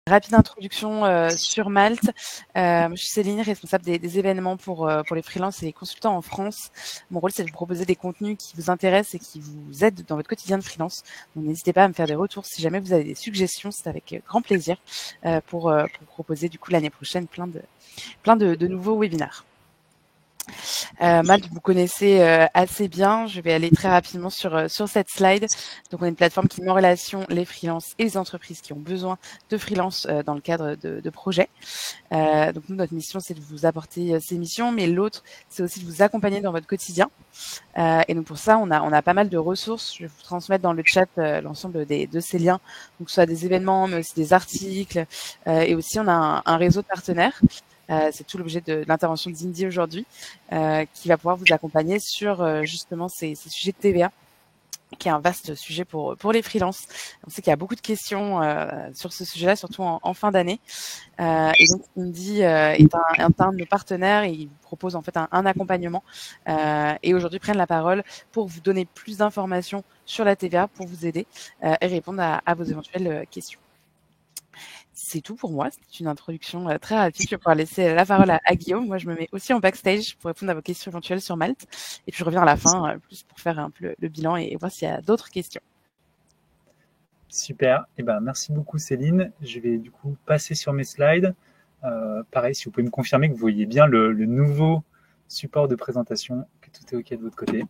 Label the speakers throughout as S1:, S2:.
S1: Rapide introduction sur Malte. Je suis Céline, responsable des événements pour les freelances et les consultants en France. Mon rôle, c'est de vous proposer des contenus qui vous intéressent et qui vous aident dans votre quotidien de freelance. Donc, n'hésitez pas à me faire des retours si jamais vous avez des suggestions. C'est avec grand plaisir pour proposer du coup l'année prochaine plein de nouveaux webinaires. Malte, vous connaissez assez bien. Je vais aller très rapidement sur cette slide. Donc, on est une plateforme qui met en relation les freelances et les entreprises qui ont besoin de freelance dans le cadre de projets. Donc, nous, notre mission, c'est de vous apporter ces missions, mais l'autre, c'est aussi de vous accompagner dans votre quotidien. Et donc, pour ça, on a pas mal de ressources. Je vais vous transmettre dans le chat l'ensemble de ces liens, donc soit des événements, mais aussi des articles. Et aussi, on a un réseau de partenaires. C'est tout l'objet de l'intervention d'Indy aujourd'hui, qui va pouvoir vous accompagner sur justement ces sujets de TVA, qui est un vaste sujet pour les freelances. On sait qu'il y a beaucoup de questions sur ce sujet-là, surtout en fin d'année. Et donc Indy est un de nos partenaires et il vous propose en fait un accompagnement. Et aujourd'hui prennent la parole pour vous donner plus d'informations sur la TVA, pour vous aider et répondre à vos éventuelles questions. C'est tout pour moi. C'est une introduction très rapide. Je vais pouvoir laisser la parole à Guillaume. Moi, je me mets aussi en backstage pour répondre à vos questions éventuelles sur Malte. Et puis, je reviens à la fin plus pour faire un peu le bilan et voir s'il y a d'autres questions.
S2: Super. Eh ben, merci beaucoup, Céline. Je vais du coup passer sur mes slides. Pareil, si vous pouvez me confirmer que vous voyez bien le nouveau support de présentation, que tout est OK de votre côté.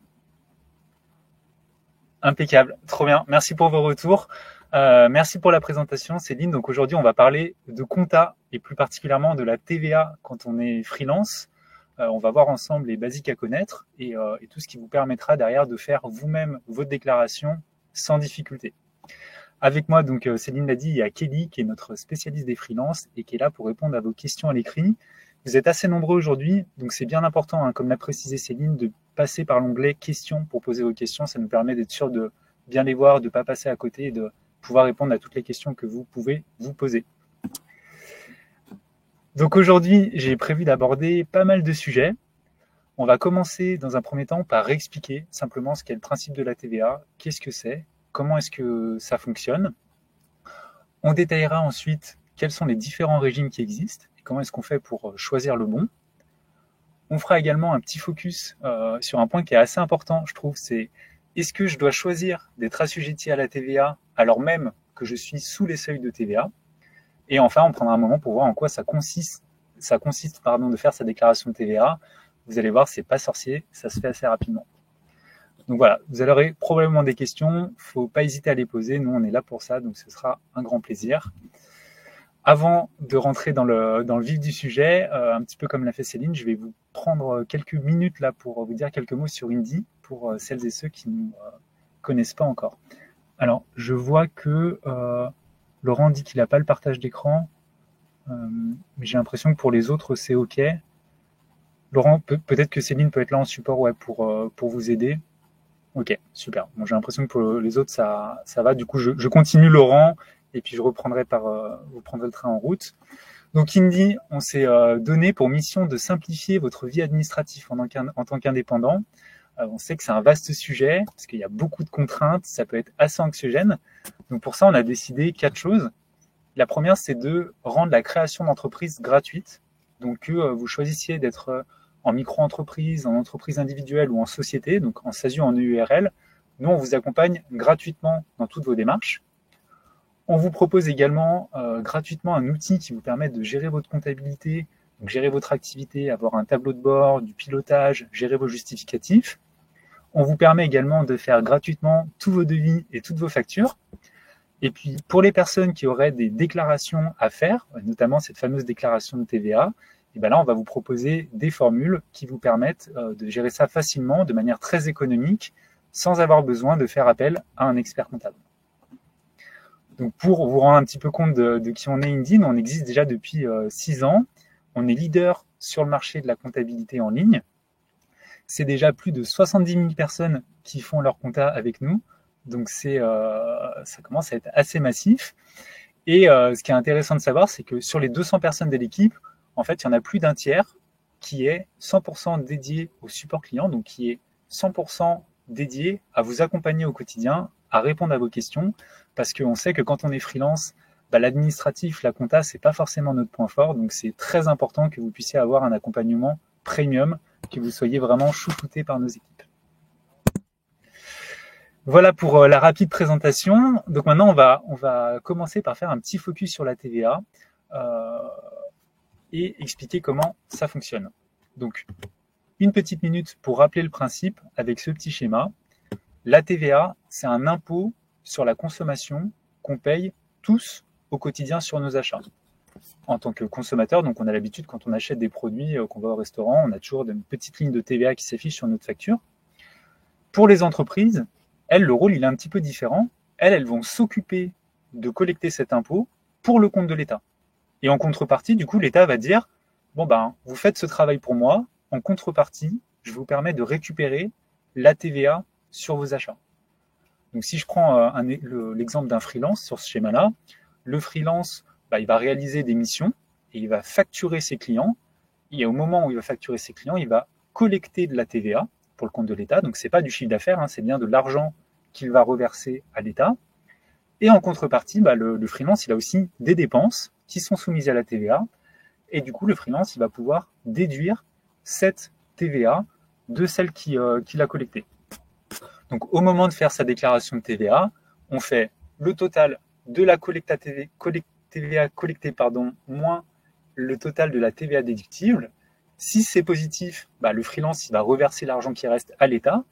S2: Impeccable. Trop bien. Merci pour vos retours. Merci pour la présentation, Céline. Donc aujourd'hui, on va parler de compta et plus particulièrement de la TVA quand on est freelance. On va voir ensemble les basiques à connaître et tout ce qui vous permettra derrière de faire vous-même votre déclaration sans difficulté. Avec moi, donc Céline l'a dit, il y a Kelly qui est notre spécialiste des freelances et qui est là pour répondre à vos questions à l'écrit. Vous êtes assez nombreux aujourd'hui, donc c'est bien important, hein, comme l'a précisé Céline, de passer par l'onglet questions pour poser vos questions. Ça nous permet d'être sûr de bien les voir, de ne pas passer à côté et de pouvoir répondre à toutes les questions que vous pouvez vous poser. Donc aujourd'hui, j'ai prévu d'aborder pas mal de sujets. On va commencer dans un premier temps par réexpliquer simplement ce qu'est le principe de la TVA, qu'est-ce que c'est, comment est-ce que ça fonctionne. On détaillera ensuite quels sont les différents régimes qui existent et comment est-ce qu'on fait pour choisir le bon. On fera également un petit focus sur un point qui est assez important, je trouve, c'est est-ce que je dois choisir d'être assujetti à la TVA alors même que je suis sous les seuils de TVA. Et enfin, on prendra un moment pour voir en quoi ça consiste de faire sa déclaration de TVA. Vous allez voir, c'est pas sorcier, ça se fait assez rapidement. Donc voilà, vous aurez probablement des questions, faut pas hésiter à les poser, nous on est là pour ça, donc ce sera un grand plaisir. Avant de rentrer dans le vif du sujet, un petit peu comme l'a fait Céline, je vais vous prendre quelques minutes là pour vous dire quelques mots sur Indy, pour celles et ceux qui ne nous connaissent pas encore. Alors, je vois que Laurent dit qu'il n'a pas le partage d'écran, mais j'ai l'impression que pour les autres, c'est OK. Laurent, peut-être que Céline peut être là en support pour vous aider. Ok, super. Bon, j'ai l'impression que pour les autres, ça va. Du coup, je continue Laurent et puis je reprendrai vous prendrez le train en route. Donc, Indy, on s'est donné pour mission de simplifier votre vie administrative en tant qu'indépendant. On sait que c'est un vaste sujet parce qu'il y a beaucoup de contraintes, ça peut être assez anxiogène. Donc, pour ça, on a décidé 4 choses. La première, c'est de rendre la création d'entreprise gratuite. Donc, que vous choisissiez d'être en micro-entreprise, en entreprise individuelle ou en société, donc en SASU, en EURL, nous, on vous accompagne gratuitement dans toutes vos démarches. On vous propose également gratuitement un outil qui vous permet de gérer votre comptabilité, donc gérer votre activité, avoir un tableau de bord, du pilotage, gérer vos justificatifs. On vous permet également de faire gratuitement tous vos devis et toutes vos factures. Et puis, pour les personnes qui auraient des déclarations à faire, notamment cette fameuse déclaration de TVA, et bien là, on va vous proposer des formules qui vous permettent de gérer ça facilement, de manière très économique, sans avoir besoin de faire appel à un expert comptable. Donc, pour vous rendre un petit peu compte de qui on est, Indy, on existe déjà depuis 6 ans. On est leader sur le marché de la comptabilité en ligne. C'est déjà plus de 70 000 personnes qui font leur compta avec nous. Donc, ça commence à être assez massif. Et ce qui est intéressant de savoir, c'est que sur les 200 personnes de l'équipe, en fait, il y en a plus d'un tiers qui est 100% dédié au support client, donc qui est 100% dédié à vous accompagner au quotidien, à répondre à vos questions, parce qu'on sait que quand on est freelance, l'administratif, la compta, c'est pas forcément notre point fort, donc c'est très important que vous puissiez avoir un accompagnement premium, que vous soyez vraiment chouchouté par nos équipes. Voilà pour la rapide présentation. Donc maintenant, on va commencer par faire un petit focus sur la TVA et expliquer comment ça fonctionne. Donc, une petite minute pour rappeler le principe avec ce petit schéma. La TVA, c'est un impôt sur la consommation qu'on paye tous au quotidien sur nos achats. En tant que consommateur, donc on a l'habitude quand on achète des produits, qu'on va au restaurant, on a toujours une petite ligne de TVA qui s'affiche sur notre facture. Pour les entreprises, elles, le rôle il est un petit peu différent. Elles vont s'occuper de collecter cet impôt pour le compte de l'État. Et en contrepartie, du coup, l'État va dire bon vous faites ce travail pour moi. En contrepartie, je vous permets de récupérer la TVA sur vos achats. Donc, si je prends l'exemple d'un freelance sur ce schéma-là, le freelance, il va réaliser des missions et il va facturer ses clients. Et au moment où il va facturer ses clients, il va collecter de la TVA pour le compte de l'État. Donc, c'est pas du chiffre d'affaires, c'est bien de l'argent qu'il va reverser à l'État. Et en contrepartie, le freelance, il a aussi des dépenses qui sont soumises à la TVA. Et du coup, le freelance, il va pouvoir déduire cette TVA de celle qu'il a collectée. Donc, au moment de faire sa déclaration de TVA, on fait le total de la TVA collectée, moins le total de la TVA déductible. Si c'est positif, le freelance il va reverser l'argent qui reste à l'État.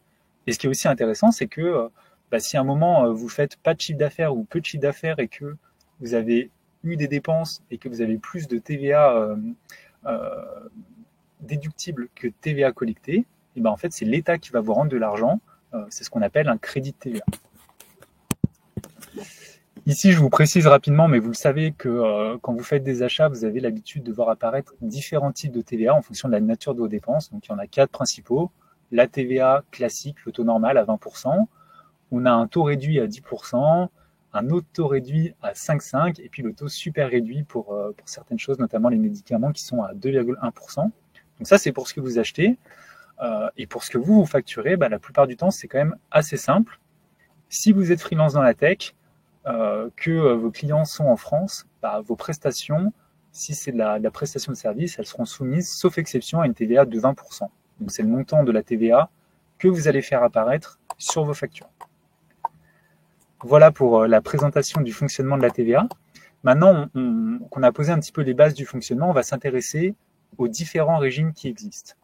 S2: Et ce qui est aussi intéressant, c'est que si à un moment vous faites pas de chiffre d'affaires ou peu de chiffre d'affaires et que vous avez eu des dépenses et que vous avez plus de TVA déductible que TVA collectée, et en fait c'est l'État qui va vous rendre de l'argent. C'est ce qu'on appelle un crédit de TVA. Ici, je vous précise rapidement, mais vous le savez que quand vous faites des achats, vous avez l'habitude de voir apparaître différents types de TVA en fonction de la nature de vos dépenses. Donc, il y en a 4 principaux. La TVA classique, le taux normal à 20%. On a un taux réduit à 10%, un autre taux réduit à 5,5% et puis le taux super réduit pour certaines choses, notamment les médicaments qui sont à 2,1%. Donc ça, c'est pour ce que vous achetez. Et pour ce que vous facturez, la plupart du temps, c'est quand même assez simple. Si vous êtes freelance dans la tech, que vos clients sont en France, vos prestations, si c'est de la prestation de service, elles seront soumises, sauf exception, à une TVA de 20%. Donc c'est le montant de la TVA que vous allez faire apparaître sur vos factures. Voilà pour la présentation du fonctionnement de la TVA. Maintenant qu'on a posé un petit peu les bases du fonctionnement, on va s'intéresser aux différents régimes qui existent.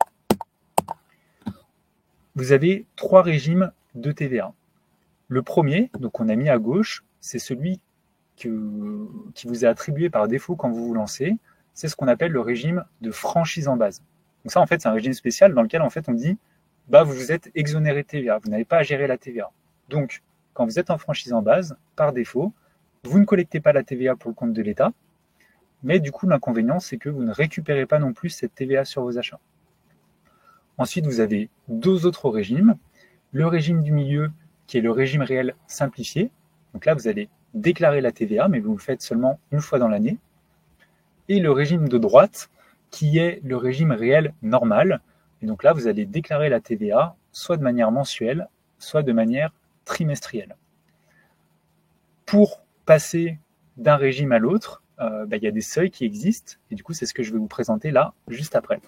S2: Vous avez 3 régimes de TVA. Le premier, donc on a mis à gauche, c'est celui qui vous est attribué par défaut quand vous vous lancez. C'est ce qu'on appelle le régime de franchise en base. Donc ça, en fait, c'est un régime spécial dans lequel, en fait, on dit, vous êtes exonéré de TVA, vous n'avez pas à gérer la TVA. Donc, quand vous êtes en franchise en base, par défaut, vous ne collectez pas la TVA pour le compte de l'État, mais du coup, l'inconvénient, c'est que vous ne récupérez pas non plus cette TVA sur vos achats. Ensuite, vous avez 2 autres régimes. Le régime du milieu, qui est le régime réel simplifié. Donc là, vous allez déclarer la TVA, mais vous le faites seulement une fois dans l'année. Et le régime de droite, qui est le régime réel normal. Et donc là, vous allez déclarer la TVA soit de manière mensuelle, soit de manière trimestrielle. Pour passer d'un régime à l'autre, il y a des seuils qui existent. Et du coup, c'est ce que je vais vous présenter là, juste après.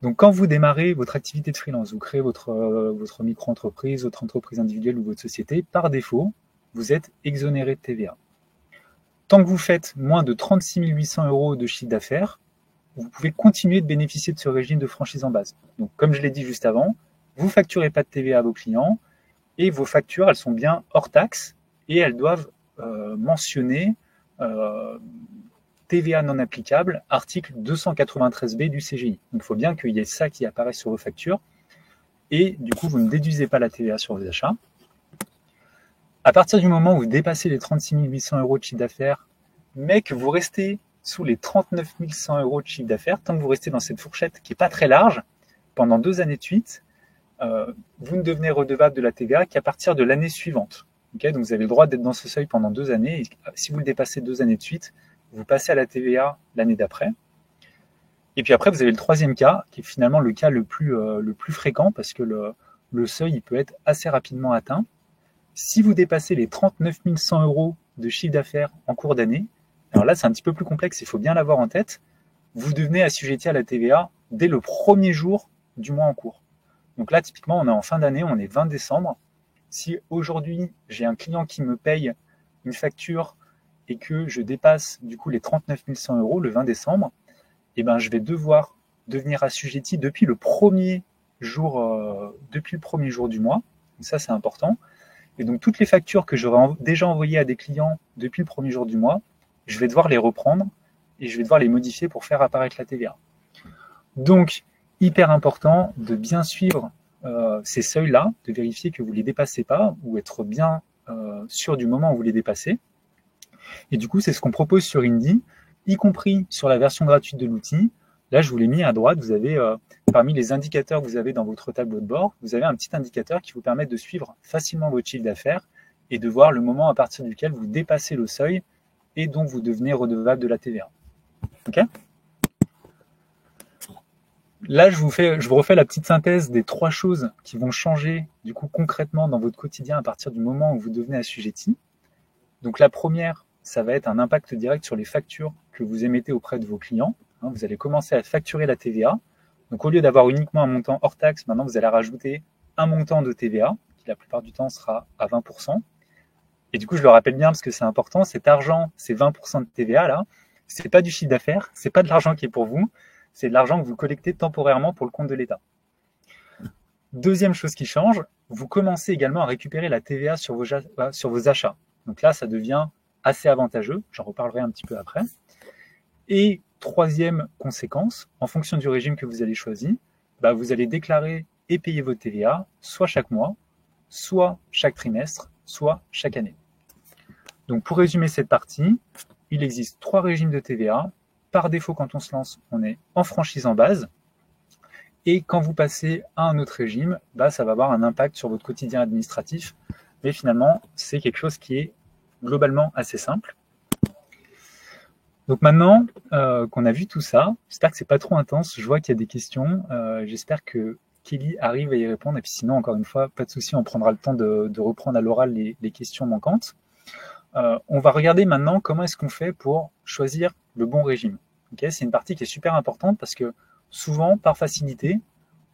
S2: Donc, quand vous démarrez votre activité de freelance, vous créez votre micro-entreprise, votre entreprise individuelle ou votre société, par défaut, vous êtes exonéré de TVA. Tant que vous faites moins de 36 800 € de chiffre d'affaires, vous pouvez continuer de bénéficier de ce régime de franchise en base. Donc, comme je l'ai dit juste avant, vous ne facturez pas de TVA à vos clients et vos factures, elles sont bien hors taxe et elles doivent mentionner TVA non applicable, article 293B du CGI. Donc, il faut bien qu'il y ait ça qui apparaisse sur vos factures. Et du coup, vous ne déduisez pas la TVA sur vos achats. À partir du moment où vous dépassez les 36 800 € de chiffre d'affaires, mais que vous restez sous les 39 100 € de chiffre d'affaires, tant que vous restez dans cette fourchette qui n'est pas très large, pendant 2 années de suite, vous ne devenez redevable de la TVA qu'à partir de l'année suivante. Okay, donc, vous avez le droit d'être dans ce seuil pendant 2 années. Et si vous le dépassez 2 années de suite, vous passez à la TVA l'année d'après. Et puis après, vous avez le 3e cas, qui est finalement le cas le plus fréquent, parce que le seuil il peut être assez rapidement atteint. Si vous dépassez les 39 100 euros de chiffre d'affaires en cours d'année, alors là, c'est un petit peu plus complexe, il faut bien l'avoir en tête, vous devenez assujetti à la TVA dès le premier jour du mois en cours. Donc là, typiquement, on est en fin d'année, on est 20 décembre. Si aujourd'hui, j'ai un client qui me paye une facture et que je dépasse du coup les 39 100 euros le 20 décembre, eh ben, je vais devoir devenir assujetti depuis le premier jour du mois. Donc ça, c'est important. Et donc, toutes les factures que j'aurais déjà envoyées à des clients depuis le premier jour du mois, je vais devoir les reprendre et je vais devoir les modifier pour faire apparaître la TVA. Donc, hyper important de bien suivre ces seuils-là, de vérifier que vous ne les dépassez pas ou être bien sûr du moment où vous les dépassez. Et du coup, c'est ce qu'on propose sur Indy, y compris sur la version gratuite de l'outil. Là, je vous l'ai mis à droite, vous avez parmi les indicateurs que vous avez dans votre tableau de bord, vous avez un petit indicateur qui vous permet de suivre facilement votre chiffre d'affaires et de voir le moment à partir duquel vous dépassez le seuil et donc vous devenez redevable de la TVA. Ok ? Là, je vous refais la petite synthèse des 3 choses qui vont changer du coup concrètement dans votre quotidien à partir du moment où vous devenez assujetti. Donc la première, ça va être un impact direct sur les factures que vous émettez auprès de vos clients. Vous allez commencer à facturer la TVA. Donc au lieu d'avoir uniquement un montant hors taxe, maintenant vous allez rajouter un montant de TVA, qui la plupart du temps sera à 20%. Et du coup, je le rappelle bien parce que c'est important, cet argent, ces 20% de TVA là, c'est pas du chiffre d'affaires, c'est pas de l'argent qui est pour vous, c'est de l'argent que vous collectez temporairement pour le compte de l'État. Deuxième chose qui change, vous commencez également à récupérer la TVA sur vos achats. Donc là, ça devient assez avantageux, j'en reparlerai un petit peu après. Et troisième conséquence, en fonction du régime que vous allez choisir, vous allez déclarer et payer votre TVA soit chaque mois, soit chaque trimestre, soit chaque année. Donc pour résumer cette partie, il existe 3 régimes de TVA. Par défaut, quand on se lance, on est en franchise en base. Et quand vous passez à un autre régime, ça va avoir un impact sur votre quotidien administratif. Mais finalement, c'est quelque chose qui est globalement assez simple. Donc maintenant qu'on a vu tout ça, j'espère que c'est pas trop intense. Je vois qu'il y a des questions. J'espère que Kelly arrive à y répondre. Et puis sinon, encore une fois, pas de souci, on prendra le temps de reprendre à l'oral les questions manquantes. On va regarder maintenant comment est-ce qu'on fait pour choisir le bon régime. Okay, c'est une partie qui est super importante parce que souvent, par facilité,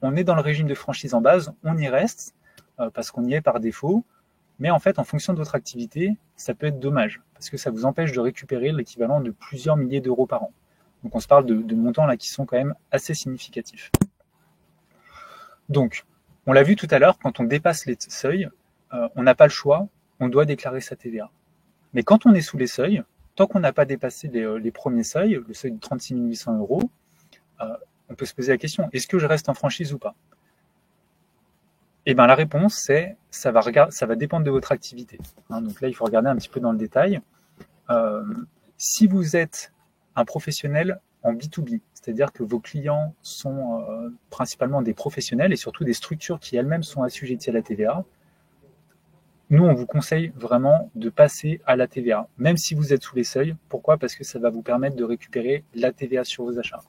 S2: on est dans le régime de franchise en base, on y reste parce qu'on y est par défaut. Mais en fait, en fonction de votre activité, ça peut être dommage parce que ça vous empêche de récupérer l'équivalent de plusieurs milliers d'euros par an. Donc on se parle de montants là qui sont quand même assez significatifs. Donc, on l'a vu tout à l'heure, quand on dépasse les seuils, on n'a pas le choix, on doit déclarer sa TVA. Mais quand on est sous les seuils, tant qu'on n'a pas dépassé les premiers seuils, le seuil de 36 800 euros, on peut se poser la question, est-ce que je reste en franchise ou pas ? Eh bien, la réponse, c'est ça va dépendre de votre activité. Donc là, il faut regarder un petit peu dans le détail. Si vous êtes un professionnel en B2B, c'est-à-dire que vos clients sont principalement des professionnels et surtout des structures qui elles-mêmes sont assujetties à la TVA, nous, on vous conseille vraiment de passer à la TVA, même si vous êtes sous les seuils. Pourquoi ? Parce que ça va vous permettre de récupérer la TVA sur vos achats.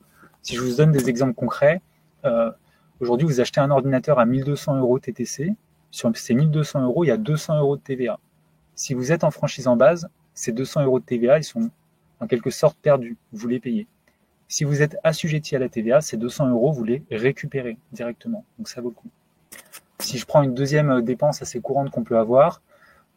S2: Si je vous donne des exemples concrets, aujourd'hui, vous achetez un ordinateur à 1200 euros TTC. Sur ces 1200 euros, il y a 200 euros de TVA. Si vous êtes en franchise en base, ces 200 euros de TVA, ils sont en quelque sorte perdus. Vous les payez. Si vous êtes assujetti à la TVA, ces 200 euros, vous les récupérez directement. Donc ça vaut le coup. Si je prends une deuxième dépense assez courante qu'on peut avoir,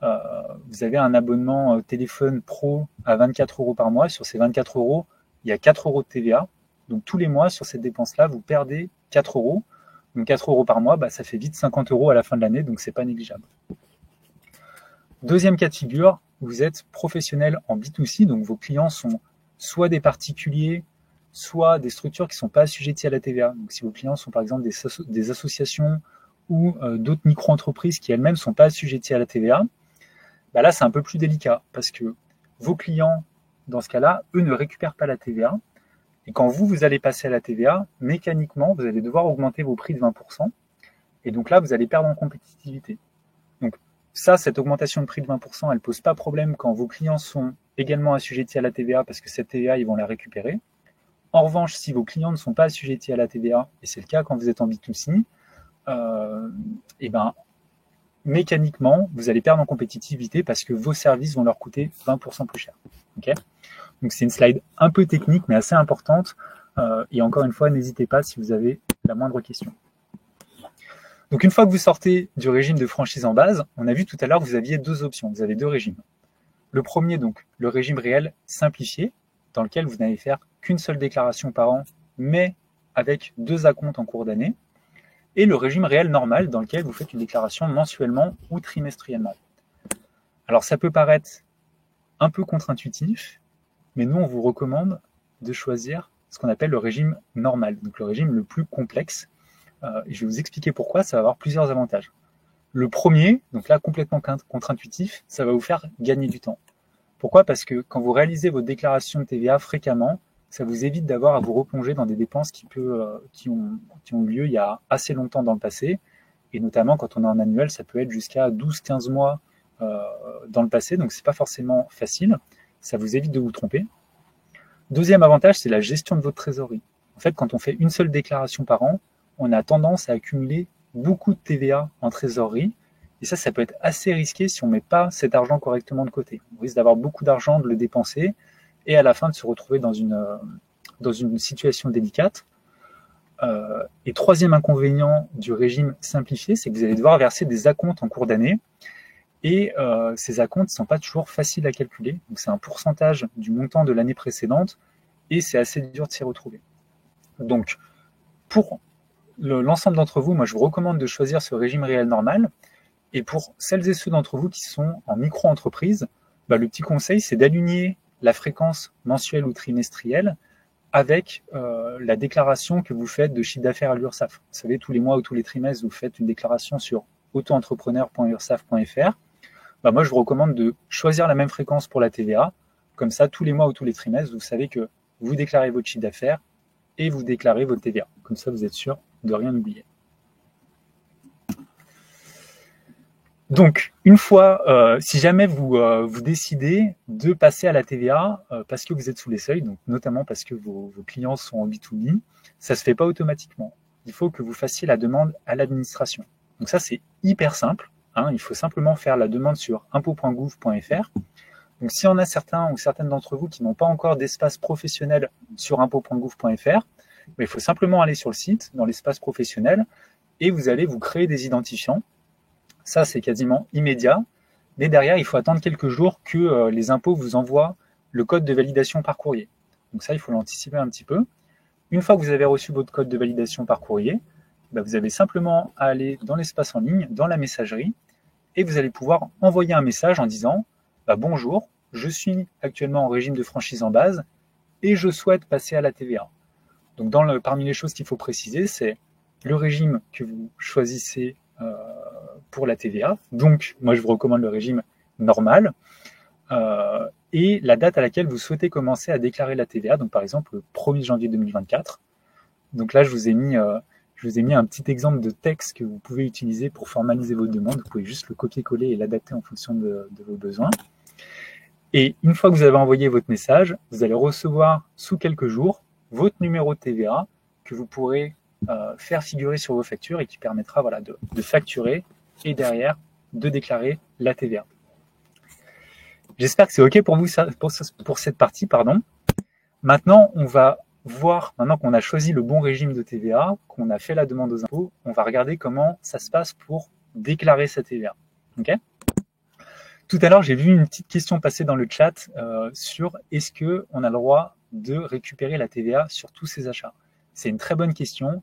S2: vous avez un abonnement téléphone pro à 24 euros par mois. Sur ces 24 euros, il y a 4 euros de TVA. Donc tous les mois, sur cette dépense-là, vous perdez 4 euros. Donc 4 euros par mois, ça fait vite 50 euros à la fin de l'année, donc c'est pas négligeable. Deuxième cas de figure, vous êtes professionnel en B2C, donc vos clients sont soit des particuliers, soit des structures qui ne sont pas assujetties à la TVA. Donc si vos clients sont par exemple des associations ou d'autres micro-entreprises qui elles-mêmes ne sont pas assujetties à la TVA, là c'est un peu plus délicat parce que vos clients, dans ce cas-là, eux ne récupèrent pas la TVA. Et quand vous allez passer à la TVA, mécaniquement, vous allez devoir augmenter vos prix de 20%. Et donc là, vous allez perdre en compétitivité. Donc cette augmentation de prix de 20%, elle ne pose pas problème quand vos clients sont également assujettis à la TVA parce que cette TVA, ils vont la récupérer. En revanche, si vos clients ne sont pas assujettis à la TVA, et c'est le cas quand vous êtes en B2C, mécaniquement, vous allez perdre en compétitivité parce que vos services vont leur coûter 20% plus cher. Okay, donc c'est une slide un peu technique, mais assez importante. Et encore une fois, n'hésitez pas si vous avez la moindre question. Donc une fois que vous sortez du régime de franchise en base, on a vu tout à l'heure que vous aviez deux options, vous avez deux régimes. Le premier, donc, le régime réel simplifié, dans lequel vous n'allez faire qu'une seule déclaration par an, mais avec 2 acomptes en cours d'année. Et le régime réel normal, dans lequel vous faites une déclaration mensuellement ou trimestriellement. Alors ça peut paraître un peu contre-intuitif, mais nous, on vous recommande de choisir ce qu'on appelle le régime normal, donc le régime le plus complexe. Et je vais vous expliquer pourquoi, ça va avoir plusieurs avantages. Le premier, donc là complètement contre-intuitif, ça va vous faire gagner du temps. Pourquoi? Parce que quand vous réalisez votre déclaration de TVA fréquemment, ça vous évite d'avoir à vous replonger dans des dépenses qui ont eu lieu il y a assez longtemps dans le passé. Et notamment quand on est en annuel, ça peut être jusqu'à 12-15 mois dans le passé, donc c'est pas forcément facile. Ça vous évite de vous tromper. Deuxième avantage, c'est la gestion de votre trésorerie. En fait, quand on fait une seule déclaration par an, on a tendance à accumuler beaucoup de TVA en trésorerie. Et ça peut être assez risqué si on ne met pas cet argent correctement de côté. On risque d'avoir beaucoup d'argent, de le dépenser, et à la fin de se retrouver dans une situation délicate. Et troisième inconvénient du régime simplifié, c'est que vous allez devoir verser des acomptes en cours d'année. Et ces acomptes ne sont pas toujours faciles à calculer. Donc c'est un pourcentage du montant de l'année précédente, et c'est assez dur de s'y retrouver. Donc, pour l'ensemble d'entre vous, moi je vous recommande de choisir ce régime réel normal. Et pour celles et ceux d'entre vous qui sont en micro-entreprise, le petit conseil, c'est d'aligner la fréquence mensuelle ou trimestrielle avec la déclaration que vous faites de chiffre d'affaires à l'URSSAF. Vous savez, tous les mois ou tous les trimestres, vous faites une déclaration sur auto-entrepreneur.ursaf.fr. Moi, je vous recommande de choisir la même fréquence pour la TVA. Comme ça, tous les mois ou tous les trimestres, vous savez que vous déclarez votre chiffre d'affaires et vous déclarez votre TVA. Comme ça, vous êtes sûr de rien oublier. Donc, une fois, si jamais vous décidez de passer à la TVA parce que vous êtes sous les seuils, donc notamment parce que vos clients sont en B2B, ça ne se fait pas automatiquement. Il faut que vous fassiez la demande à l'administration. Donc ça, c'est hyper simple. Il faut simplement faire la demande sur impôt.gouv.fr. Donc si on a certains ou certaines d'entre vous qui n'ont pas encore d'espace professionnel sur impôt.gouv.fr, il faut simplement aller sur le site, dans l'espace professionnel, et vous allez vous créer des identifiants. Ça, c'est quasiment immédiat. Mais derrière, il faut attendre quelques jours que les impôts vous envoient le code de validation par courrier. Donc ça, il faut l'anticiper un petit peu. Une fois que vous avez reçu votre code de validation par courrier, vous avez simplement à aller dans l'espace en ligne, dans la messagerie, et vous allez pouvoir envoyer un message en disant « Bonjour, je suis actuellement en régime de franchise en base et je souhaite passer à la TVA. » Donc parmi les choses qu'il faut préciser, c'est le régime que vous choisissez pour la TVA. Donc, moi, je vous recommande le régime normal et la date à laquelle vous souhaitez commencer à déclarer la TVA. Donc, par exemple, le 1er janvier 2024. Donc là, je vous ai mis un petit exemple de texte que vous pouvez utiliser pour formaliser votre demande. Vous pouvez juste le copier-coller et l'adapter en fonction de vos besoins. Et une fois que vous avez envoyé votre message, vous allez recevoir sous quelques jours votre numéro de TVA que vous pourrez faire figurer sur vos factures et qui permettra de facturer et derrière de déclarer la TVA. J'espère que c'est OK pour vous pour cette partie. Maintenant, on va voir, maintenant qu'on a choisi le bon régime de TVA, qu'on a fait la demande aux impôts, on va regarder comment ça se passe pour déclarer sa TVA. OK ? Tout à l'heure, j'ai vu une petite question passer dans le chat sur est-ce qu'on a le droit de récupérer la TVA sur tous ces achats. C'est une très bonne question.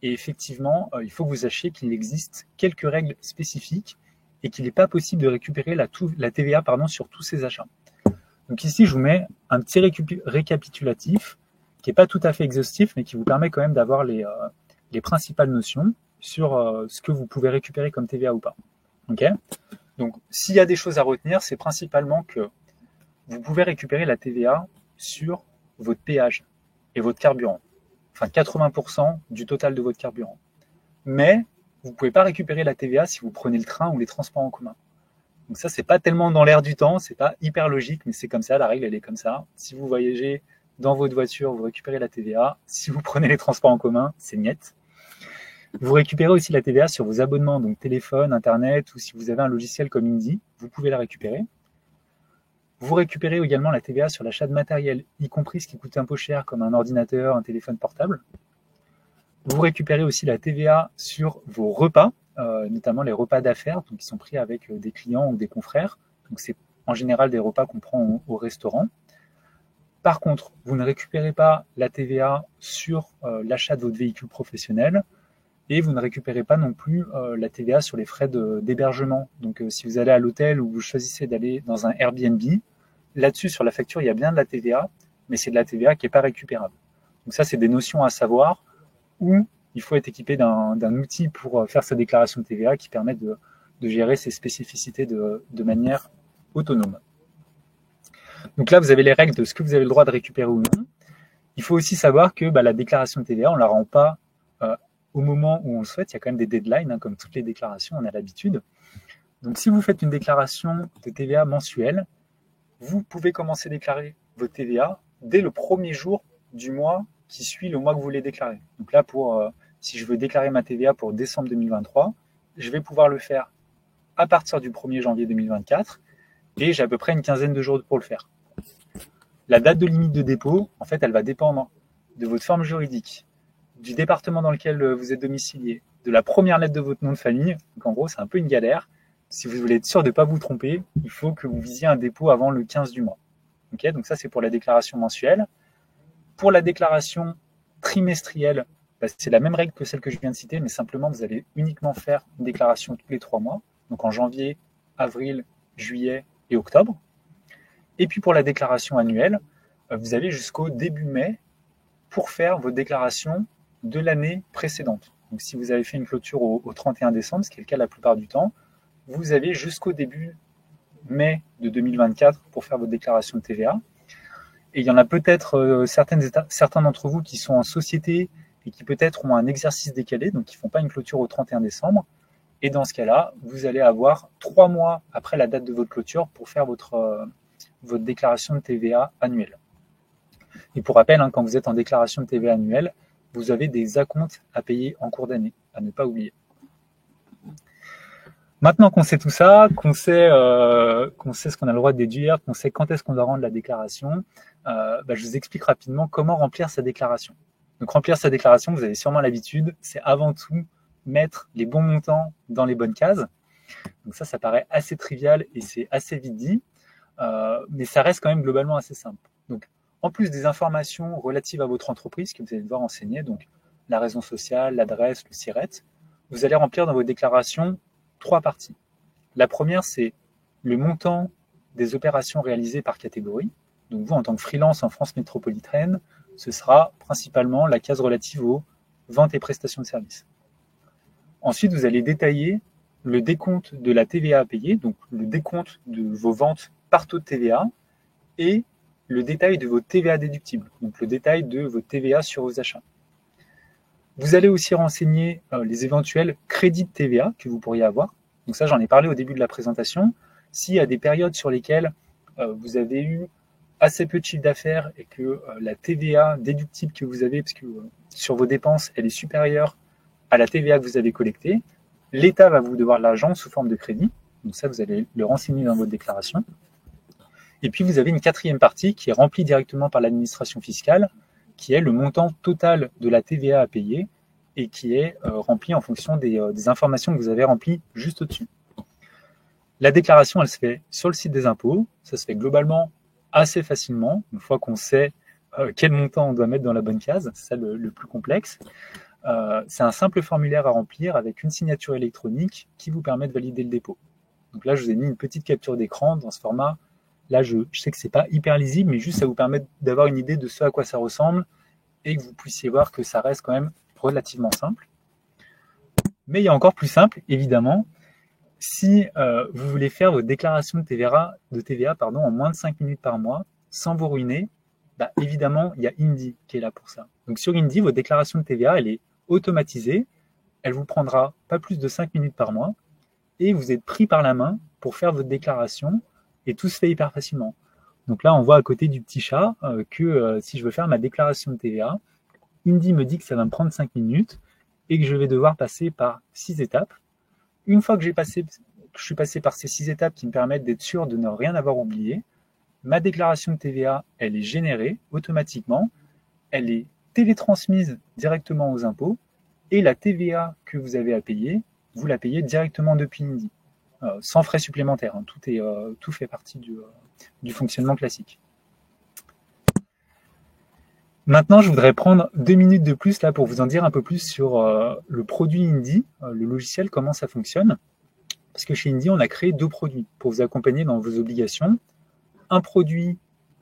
S2: Et effectivement, il faut que vous sachiez qu'il existe quelques règles spécifiques et qu'il n'est pas possible de récupérer la TVA sur tous ces achats. Donc ici, je vous mets un petit récapitulatif qui n'est pas tout à fait exhaustif, mais qui vous permet quand même d'avoir les principales notions sur ce que vous pouvez récupérer comme TVA ou pas. Okay ? Donc, s'il y a des choses à retenir, c'est principalement que vous pouvez récupérer la TVA sur votre péage et votre carburant. Enfin, 80% du total de votre carburant. Mais vous ne pouvez pas récupérer la TVA si vous prenez le train ou les transports en commun. Donc ça, c'est pas tellement dans l'air du temps, c'est pas hyper logique, mais c'est comme ça, la règle, elle est comme ça. Si vous voyagez dans votre voiture, vous récupérez la TVA. Si vous prenez les transports en commun, c'est niet. Vous récupérez aussi la TVA sur vos abonnements, donc téléphone, internet, ou si vous avez un logiciel comme Indy, vous pouvez la récupérer. Vous récupérez également la TVA sur l'achat de matériel, y compris ce qui coûte un peu cher, comme un ordinateur, un téléphone portable. Vous récupérez aussi la TVA sur vos repas, notamment les repas d'affaires, donc qui sont pris avec des clients ou des confrères. Donc c'est en général des repas qu'on prend au restaurant. Par contre, vous ne récupérez pas la TVA sur l'achat de votre véhicule professionnel et vous ne récupérez pas non plus la TVA sur les frais d'hébergement. Donc si vous allez à l'hôtel ou vous choisissez d'aller dans un Airbnb, là-dessus sur la facture il y a bien de la TVA, mais c'est de la TVA qui n'est pas récupérable. Donc ça c'est des notions à savoir où il faut être équipé d'un outil pour faire sa déclaration de TVA qui permet de gérer ces spécificités de manière autonome. Donc là, vous avez les règles de ce que vous avez le droit de récupérer ou non. Il faut aussi savoir que la déclaration de TVA, on ne la rend pas au moment où on le souhaite. Il y a quand même des deadlines, comme toutes les déclarations, on a l'habitude. Donc si vous faites une déclaration de TVA mensuelle, vous pouvez commencer à déclarer votre TVA dès le premier jour du mois qui suit le mois que vous voulez déclarer. Donc là, si je veux déclarer ma TVA pour décembre 2023, je vais pouvoir le faire à partir du 1er janvier 2024 et j'ai à peu près une quinzaine de jours pour le faire. La date de limite de dépôt, en fait, elle va dépendre de votre forme juridique, du département dans lequel vous êtes domicilié, de la première lettre de votre nom de famille. Donc en gros, c'est un peu une galère. Si vous voulez être sûr de ne pas vous tromper, il faut que vous visiez un dépôt avant le 15 du mois. Okay, donc ça, c'est pour la déclaration mensuelle. Pour la déclaration trimestrielle, c'est la même règle que celle que je viens de citer, mais simplement, vous allez uniquement faire une déclaration tous les 3 mois, donc en janvier, avril, juillet et octobre. Et puis pour la déclaration annuelle, vous avez jusqu'au début mai pour faire vos déclarations de l'année précédente. Donc si vous avez fait une clôture au 31 décembre, ce qui est le cas la plupart du temps, vous avez jusqu'au début mai de 2024 pour faire votre déclaration de TVA. Et il y en a peut-être certains d'entre vous qui sont en société et qui peut-être ont un exercice décalé, donc qui ne font pas une clôture au 31 décembre. Et dans ce cas-là, vous allez avoir 3 mois après la date de votre clôture pour faire votre déclaration de TVA annuelle. Et pour rappel, quand vous êtes en déclaration de TVA annuelle, vous avez des acomptes à payer en cours d'année, à ne pas oublier. Maintenant qu'on sait tout ça, qu'on sait ce qu'on a le droit de déduire, qu'on sait quand est-ce qu'on doit rendre la déclaration, je vous explique rapidement comment remplir sa déclaration. Donc remplir sa déclaration, vous avez sûrement l'habitude, c'est avant tout mettre les bons montants dans les bonnes cases. Donc ça paraît assez trivial et c'est assez vite dit. Mais ça reste quand même globalement assez simple. Donc, en plus des informations relatives à votre entreprise que vous allez devoir renseigner, donc la raison sociale, l'adresse, le SIRET, vous allez remplir dans vos déclarations 3 parties. La première, c'est le montant des opérations réalisées par catégorie. Donc vous, en tant que freelance en France métropolitaine, ce sera principalement la case relative aux ventes et prestations de services. Ensuite, vous allez détailler le décompte de la TVA à payer, donc le décompte de vos ventes par taux de TVA et le détail de votre TVA déductible, donc le détail de votre TVA sur vos achats. Vous allez aussi renseigner les éventuels crédits de TVA que vous pourriez avoir. Donc ça, j'en ai parlé au début de la présentation. S'il y a des périodes sur lesquelles vous avez eu assez peu de chiffre d'affaires et que la TVA déductible que vous avez, parce que sur vos dépenses, elle est supérieure à la TVA que vous avez collectée, l'État va vous devoir de l'argent sous forme de crédit. Donc ça, vous allez le renseigner dans votre déclaration. Et puis, vous avez une 4e partie qui est remplie directement par l'administration fiscale, qui est le montant total de la TVA à payer et qui est remplie en fonction des informations que vous avez remplies juste au-dessus. La déclaration, elle se fait sur le site des impôts. Ça se fait globalement assez facilement, une fois qu'on sait quel montant on doit mettre dans la bonne case. C'est ça le plus complexe. C'est un simple formulaire à remplir avec une signature électronique qui vous permet de valider le dépôt. Donc là, je vous ai mis une petite capture d'écran dans ce format. Là, je sais que c'est pas hyper lisible, mais juste ça vous permet d'avoir une idée de ce à quoi ça ressemble et que vous puissiez voir que ça reste quand même relativement simple. Mais il y a encore plus simple, évidemment. Si vous voulez faire votre déclaration de TVA en moins de 5 minutes par mois, sans vous ruiner, évidemment, il y a Indy qui est là pour ça. Donc sur Indy, votre déclaration de TVA, elle est automatisée. Elle vous prendra pas plus de 5 minutes par mois et vous êtes pris par la main pour faire votre déclaration et tout se fait hyper facilement. Donc là, on voit à côté du petit chat que si je veux faire ma déclaration de TVA, Indy me dit que ça va me prendre 5 minutes et que je vais devoir passer par 6 étapes. Une fois que je suis passé par ces 6 étapes qui me permettent d'être sûr de ne rien avoir oublié, ma déclaration de TVA, elle est générée automatiquement, elle est télétransmise directement aux impôts, et la TVA que vous avez à payer, vous la payez directement depuis Indy, sans frais supplémentaires. Hein. Tout fait partie du fonctionnement classique. Maintenant, je voudrais prendre 2 minutes de plus là pour vous en dire un peu plus sur le produit Indy, le logiciel, comment ça fonctionne. Parce que chez Indy, on a créé 2 produits pour vous accompagner dans vos obligations. Un produit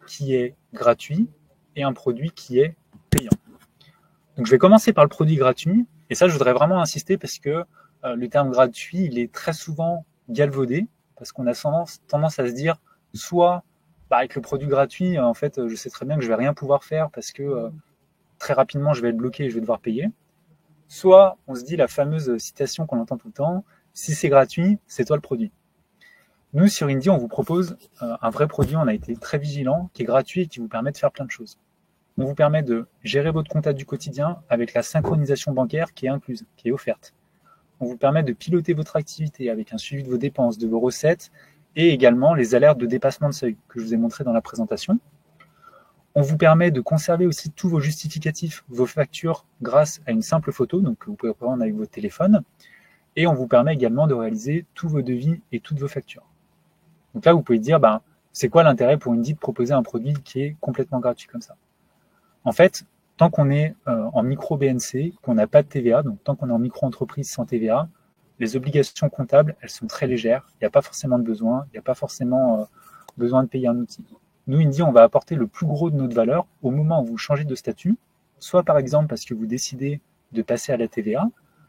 S2: qui est gratuit et un produit qui est payant. Donc, je vais commencer par le produit gratuit. Et ça, je voudrais vraiment insister parce que le terme gratuit, il est très souvent galvaudé parce qu'on a tendance à se dire soit avec le produit gratuit, en fait, je sais très bien que je vais rien pouvoir faire parce que très rapidement, je vais être bloqué et je vais devoir payer. Soit on se dit la fameuse citation qu'on entend tout le temps, si c'est gratuit, c'est toi le produit. Nous, sur Indy, on vous propose un vrai produit, on a été très vigilant, qui est gratuit et qui vous permet de faire plein de choses. On vous permet de gérer votre compta du quotidien avec la synchronisation bancaire qui est incluse, qui est offerte. On vous permet de piloter votre activité avec un suivi de vos dépenses, de vos recettes et également les alertes de dépassement de seuil que je vous ai montré dans la présentation. On vous permet de conserver aussi tous vos justificatifs, vos factures grâce à une simple photo, donc que vous pouvez prendre avec votre téléphone. Et on vous permet également de réaliser tous vos devis et toutes vos factures. Donc là, vous pouvez dire, c'est quoi l'intérêt pour Indy de proposer un produit qui est complètement gratuit comme ça? En fait, tant qu'on est en micro-BNC, qu'on n'a pas de TVA, donc tant qu'on est en micro-entreprise sans TVA, les obligations comptables, elles sont très légères. Il n'y a pas forcément de besoin, il n'y a pas forcément besoin de payer un outil. Nous, Indy, on va apporter le plus gros de notre valeur au moment où vous changez de statut, soit par exemple parce que vous décidez de passer à la TVA,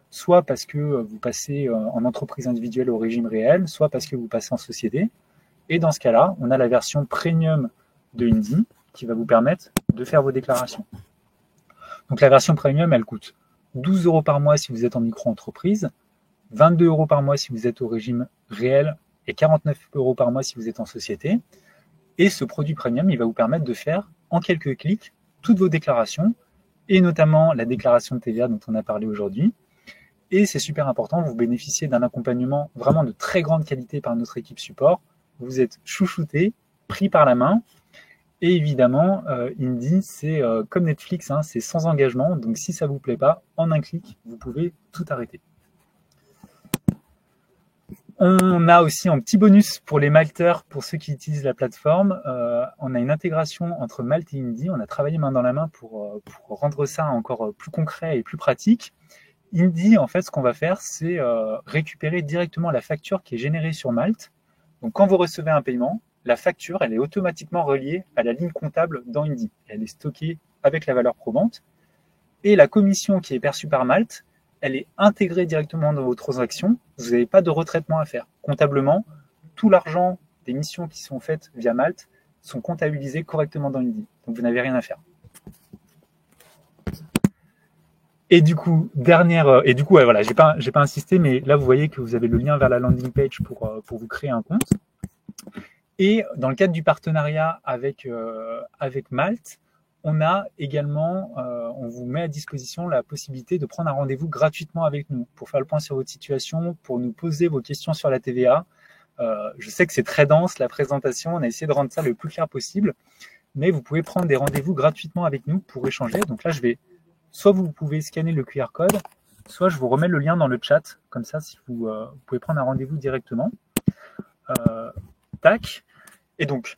S2: soit parce que vous passez en entreprise individuelle au régime réel, soit parce que vous passez en société. Et dans ce cas-là, on a la version premium de Indy qui va vous permettre de faire vos déclarations. Donc la version premium, elle coûte 12 € par mois si vous êtes en micro-entreprise, 22 € par mois si vous êtes au régime réel et 49 € par mois si vous êtes en société. Et ce produit premium, il va vous permettre de faire en quelques clics toutes vos déclarations et notamment la déclaration de TVA dont on a parlé aujourd'hui. Et c'est super important, vous bénéficiez d'un accompagnement vraiment de très grande qualité par notre équipe support. Vous êtes chouchouté, pris par la main. Et évidemment, Indy, c'est comme Netflix, hein, c'est sans engagement. Donc si ça ne vous plaît pas, en un clic, vous pouvez tout arrêter. On a aussi un petit bonus pour les Malteurs, pour ceux qui utilisent la plateforme. On a une intégration entre Malte et Indy. On a travaillé main dans la main pour rendre ça encore plus concret et plus pratique. Indy, en fait, ce qu'on va faire, c'est récupérer directement la facture qui est générée sur Malte. Donc, quand vous recevez un paiement, la facture, elle est automatiquement reliée à la ligne comptable dans Indy. Elle est stockée avec la valeur probante. Et la commission qui est perçue par Malte, elle est intégrée directement dans vos transactions. Vous n'avez pas de retraitement à faire. Comptablement, tout l'argent des missions qui sont faites via Malte sont comptabilisés correctement dans Indy. Donc, vous n'avez rien à faire. Et du coup, voilà, j'ai pas insisté, mais là, vous voyez que vous avez le lien vers la landing page pour vous créer un compte. Et dans le cadre du partenariat avec Malte, on a également, on vous met à disposition la possibilité de prendre un rendez-vous gratuitement avec nous pour faire le point sur votre situation, pour nous poser vos questions sur la TVA. Je sais que c'est très dense la présentation, on a essayé de rendre ça le plus clair possible, mais vous pouvez prendre des rendez-vous gratuitement avec nous pour échanger. Donc là, soit vous pouvez scanner le QR code, soit je vous remets le lien dans le chat, comme ça, si vous pouvez prendre un rendez-vous directement. Tac. Et donc,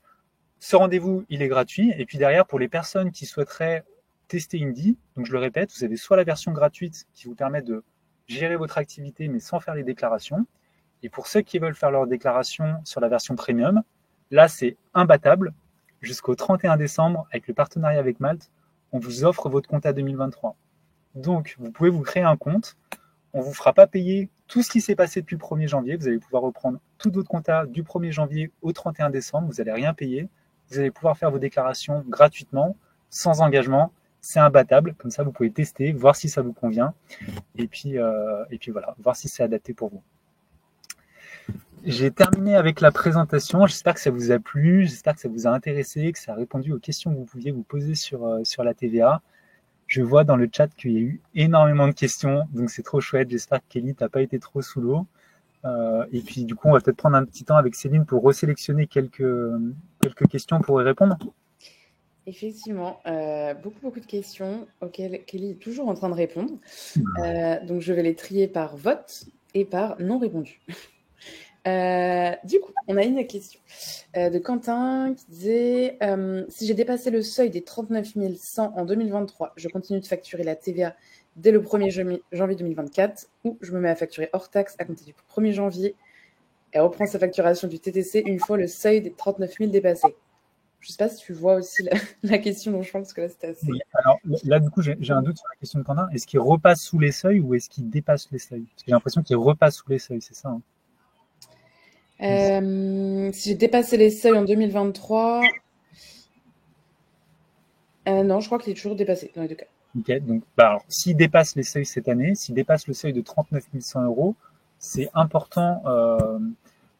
S2: ce rendez-vous, il est gratuit. Et puis derrière, pour les personnes qui souhaiteraient tester Indy, donc je le répète, vous avez soit la version gratuite qui vous permet de gérer votre activité, mais sans faire les déclarations. Et pour ceux qui veulent faire leur déclaration sur la version premium, là, c'est imbattable. Jusqu'au 31 décembre, avec le partenariat avec Malte, on vous offre votre compte à 2023. Donc, vous pouvez vous créer un compte. On ne vous fera pas payer tout ce qui s'est passé depuis le 1er janvier. Vous allez pouvoir reprendre tout votre compta du 1er janvier au 31 décembre. Vous n'allez rien payer. Vous allez pouvoir faire vos déclarations gratuitement, sans engagement. C'est imbattable. Comme ça, vous pouvez tester, voir si ça vous convient. Et puis voilà, voir si c'est adapté pour vous. J'ai terminé avec la présentation. J'espère que ça vous a plu. J'espère que ça vous a intéressé, que ça a répondu aux questions que vous pouviez vous poser sur la TVA. Je vois dans le chat qu'il y a eu énormément de questions, donc c'est trop chouette. J'espère que Kelly, t'as pas été trop sous l'eau. Et puis du coup, on va peut-être prendre un petit temps avec Céline pour resélectionner quelques questions pour y répondre.
S1: Effectivement, beaucoup de questions auxquelles Kelly est toujours en train de répondre. Donc, je vais les trier par vote et par non répondu. Du coup, on a une question de Quentin qui disait si j'ai dépassé le seuil des 39 100 en 2023, je continue de facturer la TVA dès le 1er janvier 2024 ou je me mets à facturer hors taxe à compter du 1er janvier et reprend sa facturation du TTC une fois le seuil des 39 000 dépassé. Je ne sais pas si tu vois aussi la question dont je pense que là c'était assez.
S2: Oui, alors là, du coup, j'ai un doute sur la question de Quentin. Est-ce qu'il repasse sous les seuils ou est-ce qu'il dépasse les seuils? Parce que j'ai l'impression qu'il repasse sous les seuils, c'est ça, hein?
S1: Si j'ai dépassé les seuils en 2023, non, je crois qu'il est toujours dépassé dans les deux cas.
S2: Ok, donc alors, s'il dépasse les seuils cette année, s'il dépasse le seuil de 39 100 euros, c'est important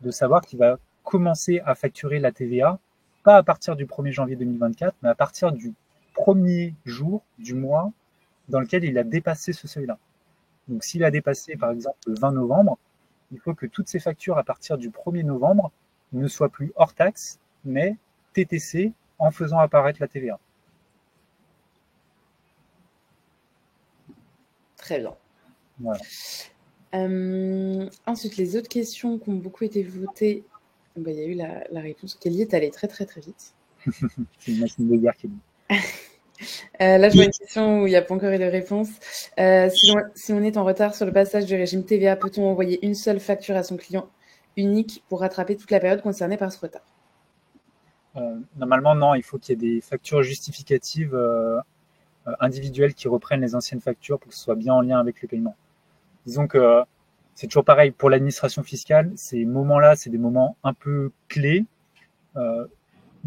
S2: de savoir qu'il va commencer à facturer la TVA, pas à partir du 1er janvier 2024, mais à partir du premier jour du mois dans lequel il a dépassé ce seuil-là. Donc s'il a dépassé par exemple le 20 novembre, il faut que toutes ces factures à partir du 1er novembre ne soient plus hors taxe, mais TTC en faisant apparaître la TVA.
S1: Très bien.
S2: Voilà.
S1: Ensuite, les autres questions qui ont beaucoup été votées, il y a eu la réponse. Kelly est allée très vite.
S2: C'est une machine de guerre, Kelly.
S1: Là, je vois une question où il n'y a pas encore eu de réponse. Si on est en retard sur le passage du régime TVA, peut-on envoyer une seule facture à son client unique pour rattraper toute la période concernée par ce retard?
S2: Normalement, non, il faut qu'il y ait des factures justificatives individuelles qui reprennent les anciennes factures pour que ce soit bien en lien avec le paiement. Disons que c'est toujours pareil pour l'administration fiscale, ces moments-là, c'est des moments un peu clés.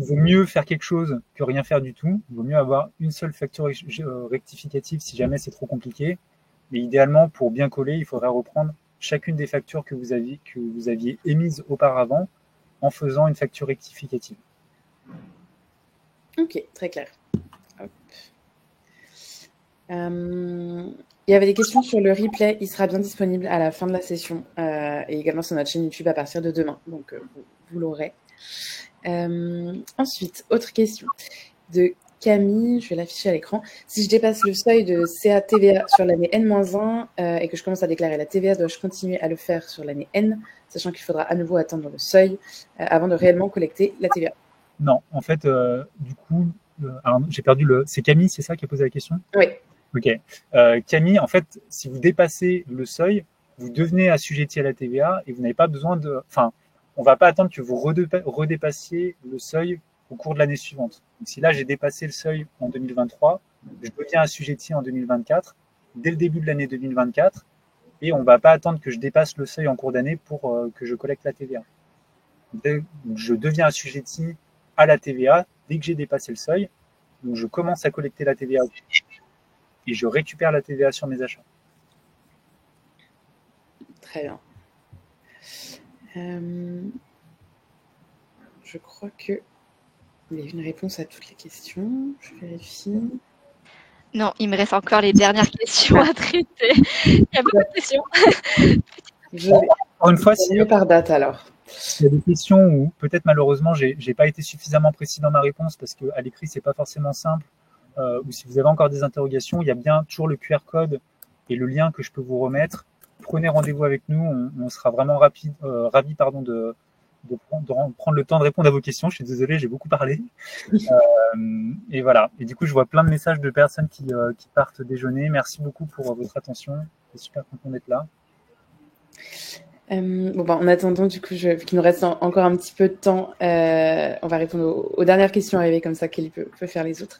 S2: Il vaut mieux faire quelque chose que rien faire du tout. Il vaut mieux avoir une seule facture rectificative si jamais c'est trop compliqué. Mais idéalement, pour bien coller, il faudrait reprendre chacune des factures que vous aviez émises auparavant en faisant une facture rectificative.
S1: Ok, très clair. Hop. Il y avait des questions sur le replay. Il sera bien disponible à la fin de la session et également sur notre chaîne YouTube à partir de demain. Donc, vous l'aurez. Ensuite, autre question de Camille, je vais l'afficher à l'écran. Si je dépasse le seuil de CA-TVA sur l'année N-1 et que je commence à déclarer la TVA, dois-je continuer à le faire sur l'année N, sachant qu'il faudra à nouveau atteindre le seuil avant de réellement collecter la TVA?
S2: Non, en fait, du coup, alors j'ai perdu le. C'est Camille, c'est ça qui a posé la question?
S1: Oui.
S2: Ok. Camille, en fait, si vous dépassez le seuil, vous devenez assujetti à la TVA et vous n'avez pas besoin de. Enfin, on va pas attendre que vous redépassiez le seuil au cours de l'année suivante. Donc, si là j'ai dépassé le seuil en 2023, je deviens assujetti en 2024, dès le début de l'année 2024, et on ne va pas attendre que je dépasse le seuil en cours d'année pour que je collecte la TVA. Donc, je deviens assujetti à la TVA dès que j'ai dépassé le seuil. Donc je commence à collecter la TVA et je récupère la TVA sur mes achats.
S1: Très bien. Je crois qu'il y a une réponse à toutes les questions. Je vérifie.
S3: Non, il me reste encore les dernières questions à traiter. Il y a beaucoup de questions.
S2: Encore une fois, si
S1: par date alors.
S2: Il y a des questions où peut-être malheureusement j'ai pas été suffisamment précis dans ma réponse parce qu'à l'écrit c'est pas forcément simple. Ou si vous avez encore des interrogations, il y a bien toujours le QR code et le lien que je peux vous remettre. Prenez rendez-vous avec nous, on sera vraiment ravis de prendre le temps de répondre à vos questions. Je suis désolé, j'ai beaucoup parlé. Et voilà. Et du coup, je vois plein de messages de personnes qui partent déjeuner. Merci beaucoup pour votre attention. Je suis super content d'être là.
S1: En attendant, du coup, vu qu'il nous reste encore un petit peu de temps, on va répondre aux dernières questions arrivées, comme ça Kelly peut faire les autres.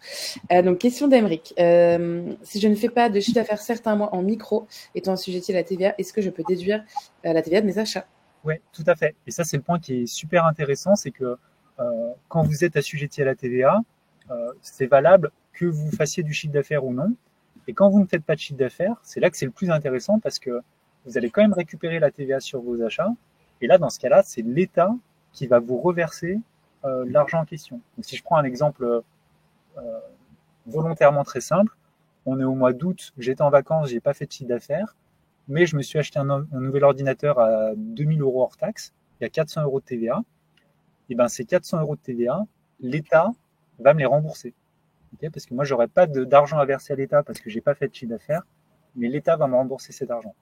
S1: Donc, question d'Emeric. Si je ne fais pas de chiffre d'affaires certains mois en micro, étant assujetti à la TVA, est-ce que je peux déduire la TVA de mes achats?
S2: Oui, tout à fait. Et ça, c'est le point qui est super intéressant, c'est que quand vous êtes assujetti à la TVA, c'est valable que vous fassiez du chiffre d'affaires ou non. Et quand vous ne faites pas de chiffre d'affaires, c'est là que c'est le plus intéressant parce que vous allez quand même récupérer la TVA sur vos achats. Et là, dans ce cas-là, c'est l'État qui va vous reverser l'argent en question. Donc, si je prends un exemple volontairement très simple, on est au mois d'août, j'étais en vacances, j'ai pas fait de chiffre d'affaires, mais je me suis acheté un nouvel ordinateur à 2000 euros hors taxe, il y a 400 euros de TVA, et ben ces 400 euros de TVA, l'État va me les rembourser. Okay, parce que moi, j'aurais pas d'argent à verser à l'État parce que j'ai pas fait de chiffre d'affaires, mais l'État va me rembourser cet argent.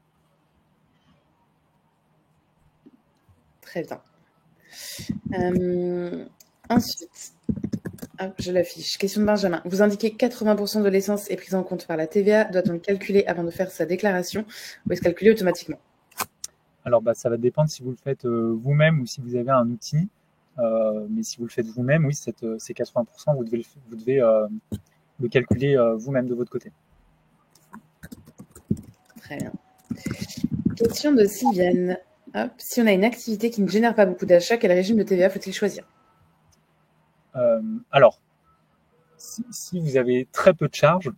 S1: Très bien. Ensuite, hop, je l'affiche. Question de Benjamin. Vous indiquez 80% de l'essence est prise en compte par la TVA. Doit-on le calculer avant de faire sa déclaration ou est-ce calculé automatiquement?
S2: Alors, ça va dépendre si vous le faites vous-même ou si vous avez un outil. Mais si vous le faites vous-même, oui, ces 80%, vous devez le calculer vous-même de votre côté.
S1: Très bien. Question de Sylviane. Hop. Si on a une activité qui ne génère pas beaucoup d'achats, quel régime de TVA faut-il choisir?
S2: Alors, si vous avez très peu de charges,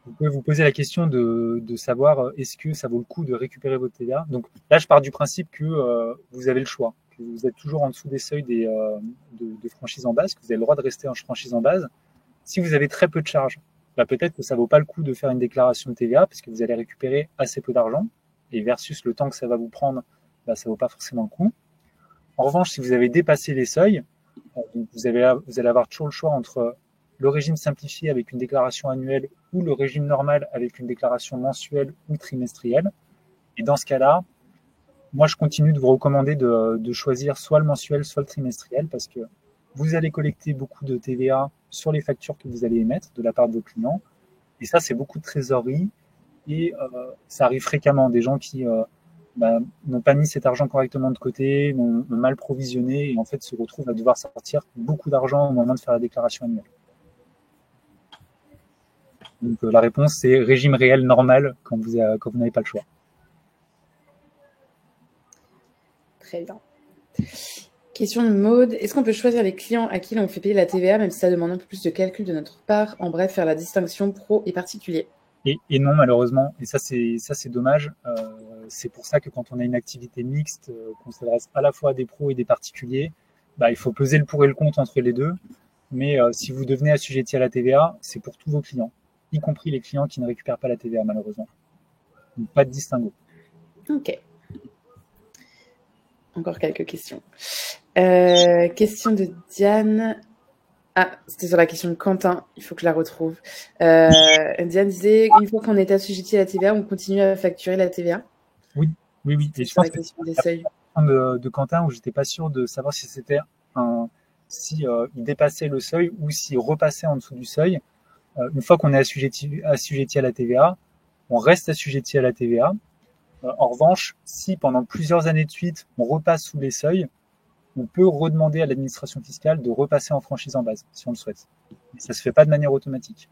S2: vous pouvez vous poser la question de savoir est-ce que ça vaut le coup de récupérer votre TVA. Donc là, je pars du principe que vous avez le choix, que vous êtes toujours en dessous des seuils de franchise en base, que vous avez le droit de rester en franchise en base. Si vous avez très peu de charges, peut-être que ça vaut pas le coup de faire une déclaration de TVA parce que vous allez récupérer assez peu d'argent et versus le temps que ça va vous prendre, ça vaut pas forcément le coup. En revanche, si vous avez dépassé les seuils, vous allez avoir toujours le choix entre le régime simplifié avec une déclaration annuelle ou le régime normal avec une déclaration mensuelle ou trimestrielle. Et dans ce cas-là, moi, je continue de vous recommander de choisir soit le mensuel, soit le trimestriel parce que vous allez collecter beaucoup de TVA sur les factures que vous allez émettre de la part de vos clients. Et ça, c'est beaucoup de trésorerie et ça arrive fréquemment. Des gens qui n'ont pas mis cet argent correctement de côté, n'ont mal provisionné et en fait se retrouvent à devoir sortir beaucoup d'argent au moment de faire la déclaration annuelle. Donc la réponse, c'est régime réel normal quand vous n'avez pas le choix.
S1: Très bien. Question de Maude. Est-ce qu'on peut choisir les clients à qui l'on fait payer la TVA, même si ça demande un peu plus de calcul de notre part? En bref, faire la distinction pro et particulier.
S2: Et non, malheureusement. Et ça, c'est dommage. C'est pour ça que quand on a une activité mixte, qu'on s'adresse à la fois à des pros et des particuliers, il faut peser le pour et le contre entre les deux. Mais si vous devenez assujetti à la TVA, c'est pour tous vos clients, y compris les clients qui ne récupèrent pas la TVA, malheureusement. Donc, pas de distinguo.
S1: Ok. Encore quelques questions. Question de Diane. Ah, c'était sur la question de Quentin. Il faut que je la retrouve. Diane disait, une fois qu'on est assujetti à la TVA, on continue à facturer la TVA?
S2: Oui. Et
S1: je pense que c'est des seuils.
S2: De Quentin où j'étais pas sûr de savoir si c'était il dépassait le seuil ou s'il repassait en dessous du seuil. Une fois qu'on est assujetti à la TVA, on reste assujetti à la TVA. En revanche, si pendant plusieurs années de suite, on repasse sous les seuils, on peut redemander à l'administration fiscale de repasser en franchise en base, si on le souhaite. Mais ça se fait pas de manière automatique.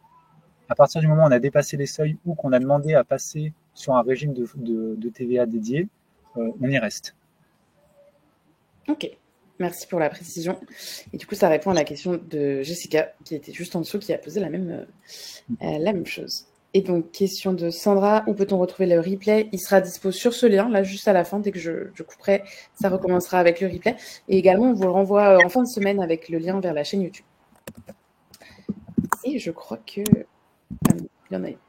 S2: À partir du moment où on a dépassé les seuils ou qu'on a demandé à passer sur un régime de TVA dédié, on y reste.
S1: Ok, merci pour la précision. Et du coup, ça répond à la question de Jessica, qui était juste en dessous, qui a posé la même chose. Et donc, question de Sandra, où peut-on retrouver le replay? Il sera dispo sur ce lien, là, juste à la fin, dès que je couperai, ça recommencera avec le replay. Et également, on vous le renvoie en fin de semaine avec le lien vers la chaîne YouTube. Et je crois que... il y en a une.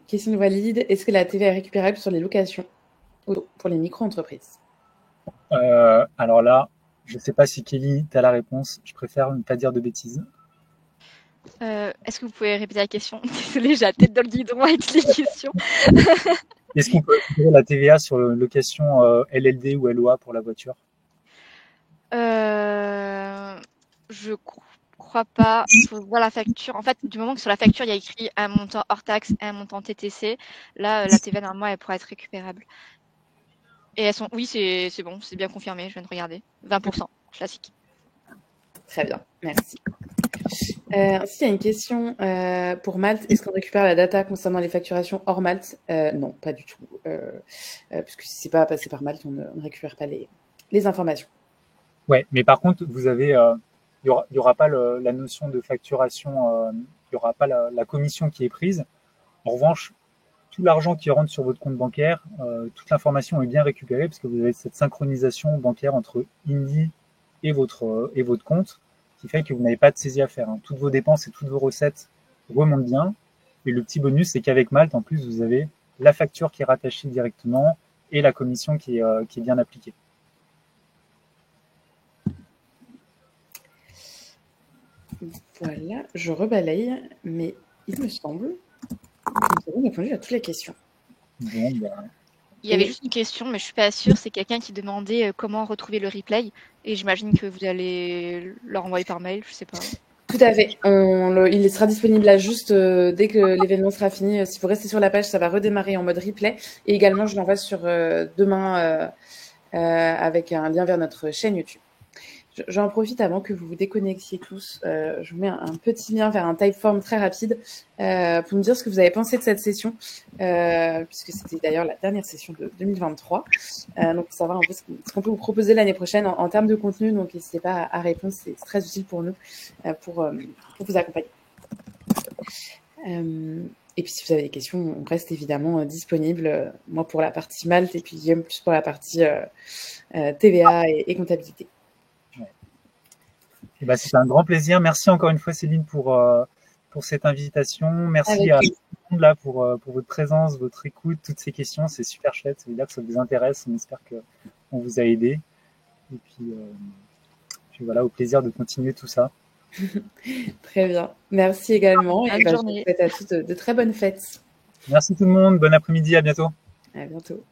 S1: Question de Walid, est-ce que la TVA est récupérable sur les locations pour les micro-entreprises?
S2: Alors là, je ne sais pas si Kelly, tu as la réponse. Je préfère ne pas dire de bêtises.
S3: Est-ce que vous pouvez répéter la question? Désolée, j'ai la tête dans le guidon avec les questions.
S2: Est-ce qu'on peut récupérer la TVA sur location LLD ou LOA pour la voiture?
S3: Je crois pas. Il faut voir la facture. En fait, du moment que sur la facture, il y a écrit un montant hors taxe et un montant TTC, là, la TVA, normalement, elle pourrait être récupérable. Et elles sont... Oui, c'est bon, c'est bien confirmé, je viens de regarder. 20%, classique.
S1: Très bien, merci. Ensuite, il y a une question pour Malte. Est-ce qu'on récupère la data concernant les facturations hors Malte? Non, pas du tout. Puisque si ce n'est pas passé par Malte, on ne récupère pas les informations.
S2: Ouais, mais par contre, vous avez, il y aura pas la notion de facturation, il n'y aura pas la commission qui est prise. En revanche, tout l'argent qui rentre sur votre compte bancaire, toute l'information est bien récupérée parce que vous avez cette synchronisation bancaire entre Indie et votre compte qui fait que vous n'avez pas de saisie à faire. Hein. Toutes vos dépenses et toutes vos recettes remontent bien. Et le petit bonus, c'est qu'avec Malte, en plus, vous avez la facture qui est rattachée directement et la commission qui est bien appliquée.
S1: Voilà, je rebalaye, mais il me semble que nous avons répondu à toutes les questions.
S2: Bon,
S3: Il y avait juste une question, mais je suis pas sûre. C'est quelqu'un qui demandait comment retrouver le replay. Et j'imagine que vous allez leur envoyer par mail, je sais pas.
S1: Tout à fait. Il sera disponible là juste dès que l'événement sera fini. Si vous restez sur la page, ça va redémarrer en mode replay. Et également, je l'envoie sur demain avec un lien vers notre chaîne YouTube. J'en profite avant que vous vous déconnectiez tous. Je vous mets un petit lien vers un typeform très rapide pour me dire ce que vous avez pensé de cette session, puisque c'était d'ailleurs la dernière session de 2023. Donc, pour savoir un peu ce qu'on peut vous proposer l'année prochaine en termes de contenu. Donc, n'hésitez pas à répondre. C'est très utile pour nous, pour vous accompagner. Et puis, si vous avez des questions, on reste évidemment disponible. Moi, pour la partie Malte et puis Guillaume plus pour la partie TVA et comptabilité.
S2: Ben, c'est un grand plaisir. Merci encore une fois, Céline, pour cette invitation. Merci à tout le monde là pour votre présence, votre écoute, toutes ces questions. C'est super chouette. Ça veut dire que ça vous intéresse. On espère qu'on vous a aidé. Et puis voilà, au plaisir de continuer tout ça.
S1: Très bien. Merci également.
S3: Bonne journée.
S1: Je vous souhaite à toutes de très bonnes fêtes.
S2: Merci tout le monde. Bon après-midi. À bientôt.
S1: À bientôt.